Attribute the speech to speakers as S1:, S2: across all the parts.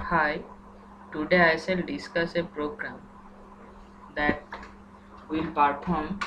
S1: Hi, today I shall discuss a program that will perform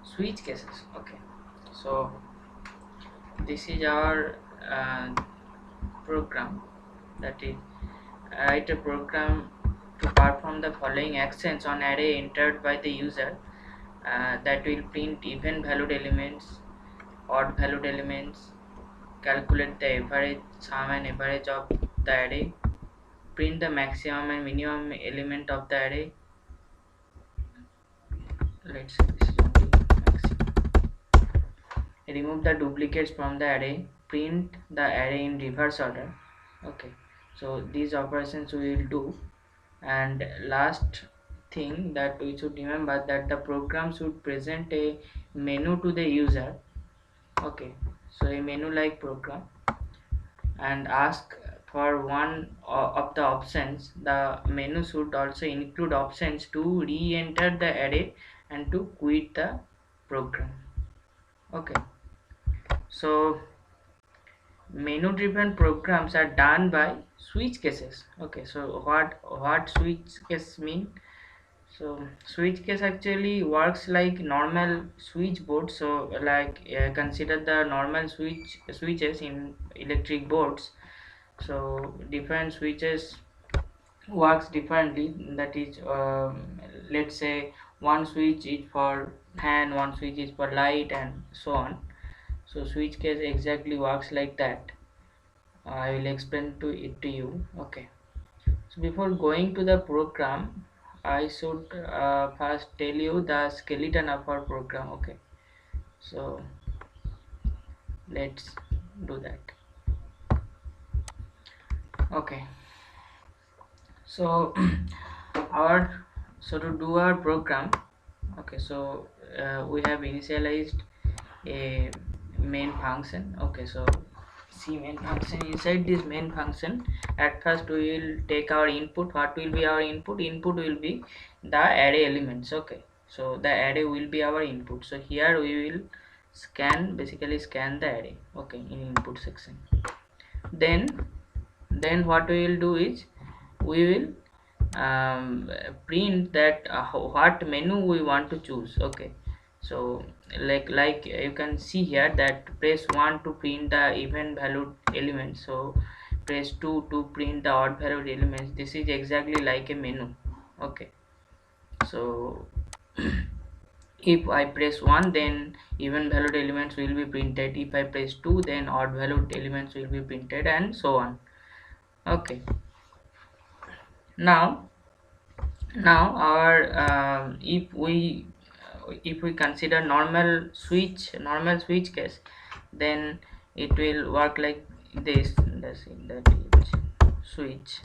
S1: switch cases. Okay, so this is our program that is write a program to perform the following actions on array entered by the user that will print even valued elements, odd valued elements, calculate the average sum and average of the array, print the maximum and minimum element of the array. Let's say this is only maximum. Remove the duplicates from the array, print the array in reverse order. Okay, so these operations we will do. And last thing that we should remember, that the program should present a menu to the user. Okay, so a menu like program, and ask for one of the options. The menu should also include options to re-enter the array and to quit the program. Okay, so menu driven programs are done by switch cases. Okay, so what switch case mean? So switch case actually works like normal switchboard. So like consider the normal switches in electric boards. So different switches works differently. That is, let's say one switch is for fan, one switch is for light, and so on. So switch case exactly works like that. I will explain to you. Okay. So before going to the program, I should first tell you the skeleton of our program. Okay. So let's do that. Okay. So our to do our program. Okay. So we have initialized a main function. Okay, so see main function. Inside this main function, at first we will take our input. What will be our input? Input will be the array elements. Okay, so the array will be our input. So here we will basically scan the array. Okay, in input section. Then what we will do is we will print that what menu we want to choose. Okay, so like you can see here that press 1 to print the even valued elements, so press 2 to print the odd valued elements. This is exactly like a menu. Okay, so if I press 1, then even valued elements will be printed. If I press 2, then odd valued elements will be printed, and so on. Okay, now our if we consider normal switch case, then it will work like this. That is switch.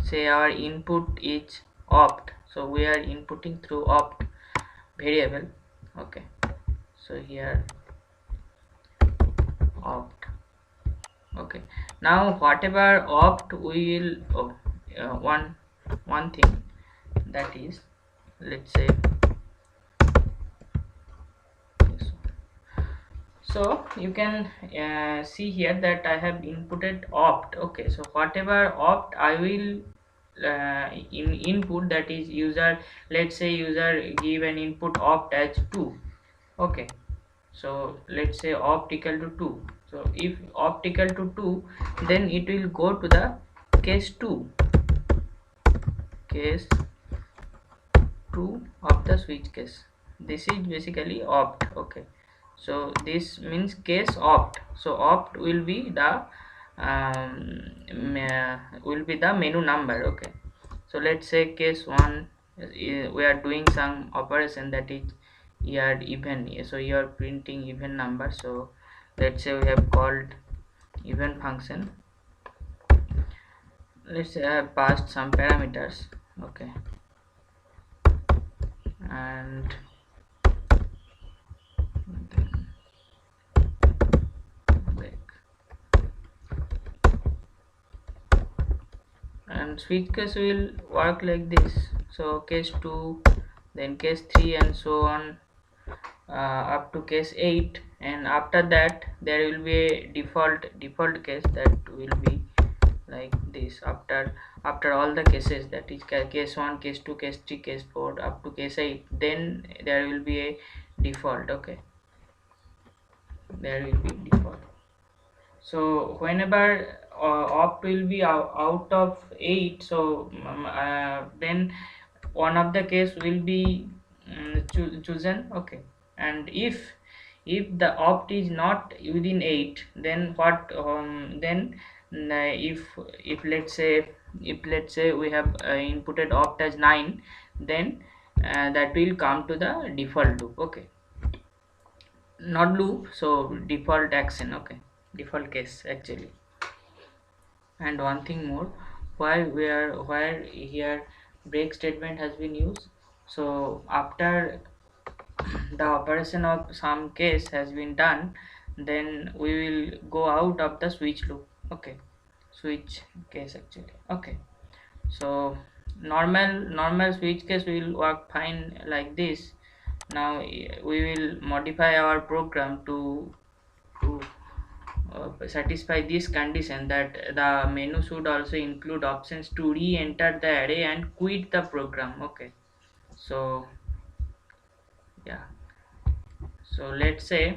S1: Say our input is opt, so we are inputting through opt variable. Okay, so here opt. Okay, now whatever opt we will one thing, that is, let's say this one. So you can see here that I have inputted opt. Okay, so whatever opt I will in input, that is user, let's say user give an input opt as 2. Okay, so let's say opt equal to 2. So if opt equal to 2, then it will go to the case 2 case 2 of the switch case. This is basically opt. Okay, so this means case opt. So opt will be the menu number. Okay, so let's say case 1, we are doing some operation, that is here even. So you are printing even number. So let's say we have called even function. Let's say I have passed some parameters. Okay, and then back. And switch case will work like this. So case 2, then case 3, and so on, up to case 8. And after that there will be a default case that will be like this. After all the cases, that is case 1, case 2, case 3, case 4 up to case 8, then there will be a default. Okay, there will be default. So whenever opt will be out of 8, so then one of the case will be chosen. Okay, and if the opt is not within 8, then what if let's say we have inputted opt as 9, then that will come to the default loop. Okay, not loop, so default action. Okay, default case actually. And one thing more, where here break statement has been used. So after the operation of some case has been done, then we will go out of the switch loop. Okay, switch case actually. Okay, so normal switch case will work fine like this. Now we will modify our program to satisfy this condition, that the menu should also include options to re-enter the array and quit the program. Okay, so yeah, so let's say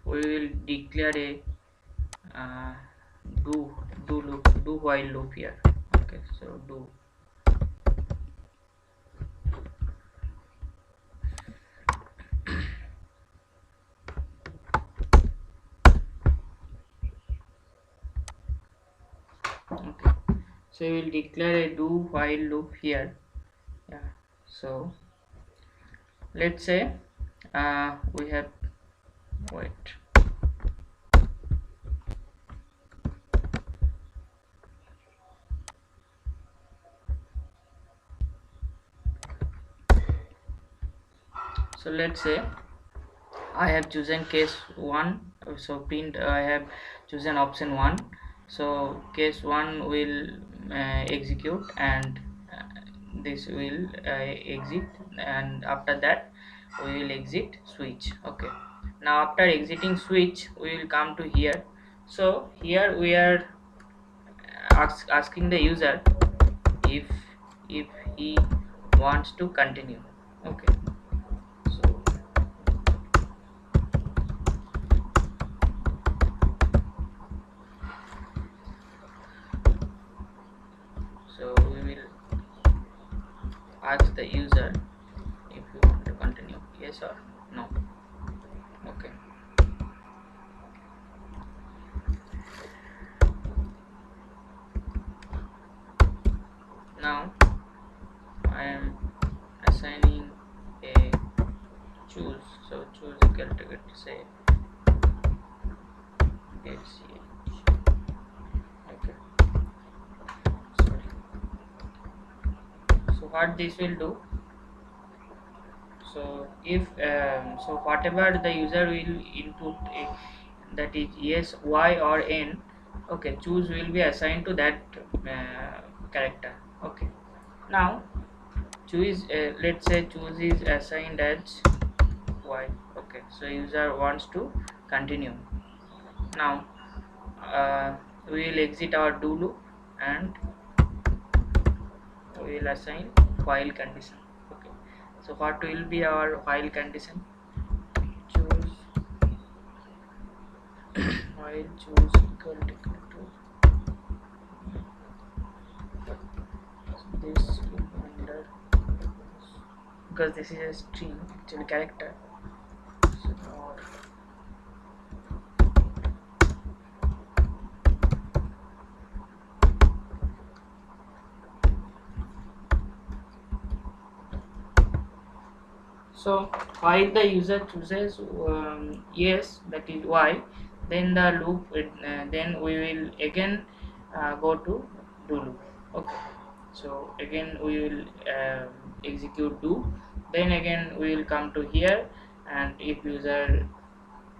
S1: we will declare a uh, do do while loop here. Okay, so do. Okay, so we will declare a do while loop here. Yeah, so let's say we have, wait, so let's say I have chosen case 1, so print I have chosen option 1, so case 1 will execute, and this will exit, and after that we will exit switch. Okay, now after exiting switch we will come to here. So here we are asking the user if if he wants to continue. Okay, so we will ask the user if you want to continue, yes or no. Okay, now I am assigning a choose, so choose equal to get say ch. Okay, sorry. So what this will do, so if so whatever the user will input, that is yes, y or n, okay, choose will be assigned to that character. Okay, now choose let's say choose is assigned as y. Okay, so user wants to continue. Now we will exit our do loop and we will assign while condition. Okay, so what will be our while condition? Choose while choose equal to this will be under, because this is a string actually character. So while the user chooses yes, that is y, then the loop then we will again go to do loop. Okay, so again we will execute do, then again we will come to here, and if user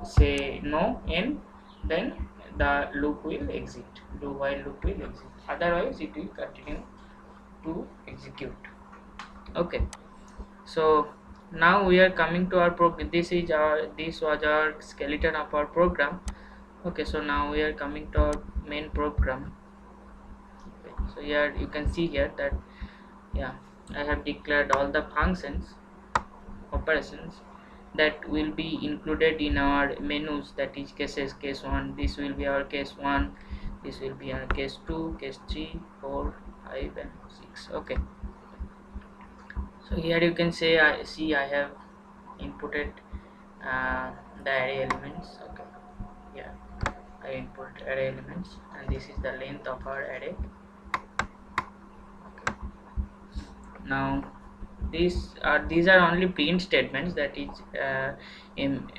S1: say no n, then the loop will exit, do while loop will exit, otherwise it will continue to execute. Okay, so now we are coming to our program. This was our skeleton of our program. Okay, so now we are coming to our main program. Okay, so here you can see here that, yeah, I have declared all the functions operations that will be included in our menus, that is cases. Case 1, this will be our case 1, this will be our case 2, case 3, 4, 5 and 6. Okay, so here you can say, I have inputted the array elements. Okay, yeah, I input array elements and this is the length of our array. Okay, now these are only print statements, that is a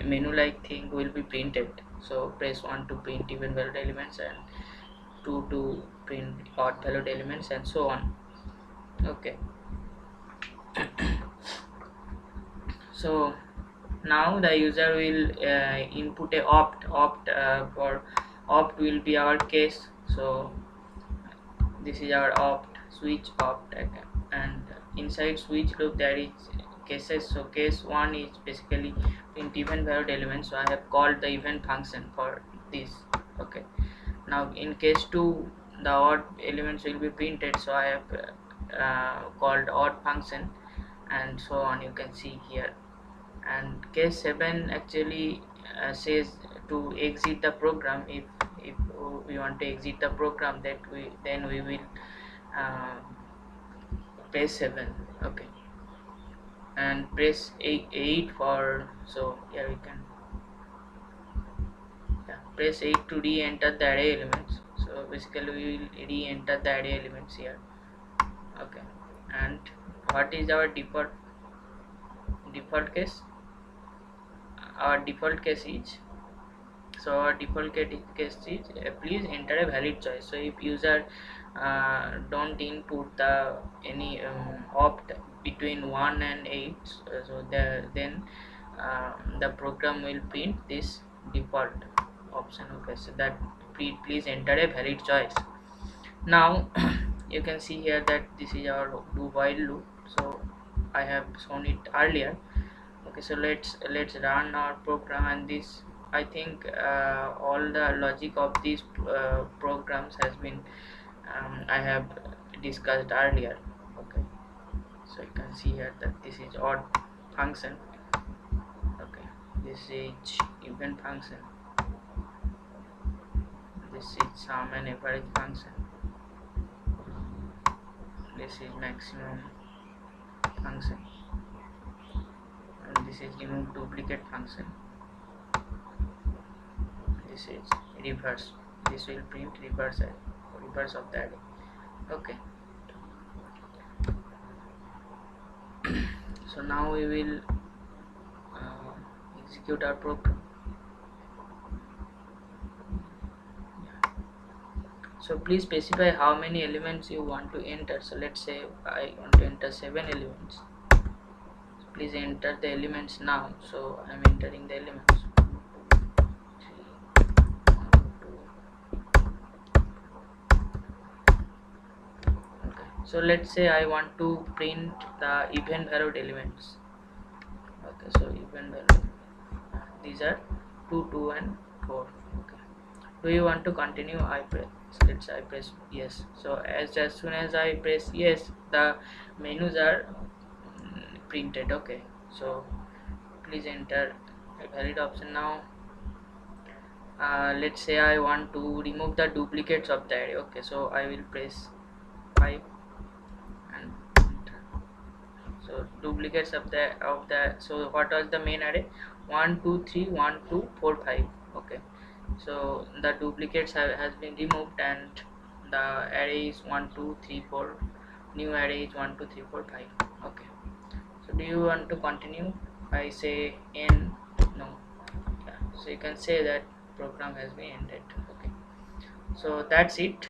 S1: menu like thing will be printed. So press 1 to print even valued elements and 2 to print odd valued elements and so on. Okay, so now the user will input a opt. Opt will be our case. So this is our opt, switch opt. Okay. And inside switch loop there is cases. So case 1 is basically print even valued elements, so I have called the event function for this. Okay, now in case 2 the odd elements will be printed, so I have called odd function and so on, you can see here. And case 7 actually says to exit the program. If we want to exit the program, that we will uh, press 7. Okay, and press 8 for, so here we can, yeah, press 8 to re-enter the array elements. So basically we will re-enter the array elements here. Okay, and what is our default case? Our default case is, so our default case is please enter a valid choice. So if user don't input the any opt between 1 and 8, so then the program will print this default option. Okay, so that please enter a valid choice. Now you can see here that this is our do while loop, so I have shown it earlier. Okay, so let's run our program, and this, I think all the logic of these programs has been I have discussed earlier. Okay, so you can see here that this is odd function. Okay, this is even function, this is sum and average function, this is maximum function, and this is remove duplicate function, this is reverse, this will print reverse of that. Okay, so now we will execute our program. So please specify how many elements you want to enter. So let's say I want to enter 7 elements. So please enter the elements now. So I'm entering the elements. 3, 1, 2. Okay, so let's say I want to print the even valued elements. Okay, so even value, these are 2, 2 and 4. Okay, do you want to continue? I press, I press yes. So as soon as I press yes, the menus are printed. Okay, so please enter a valid option. Now let's say I want to remove the duplicates of the array. Okay, so I will press 5 and enter. So duplicates of the so what was the main array? 1 2 3 1 2 4 5. Okay, so the duplicates has been removed and the array is 1 2 3 4. New array is 1 2 3 4 5. Okay, so do you want to continue? I say n, no. Yeah, so you can say that program has been ended. Okay, so that's it.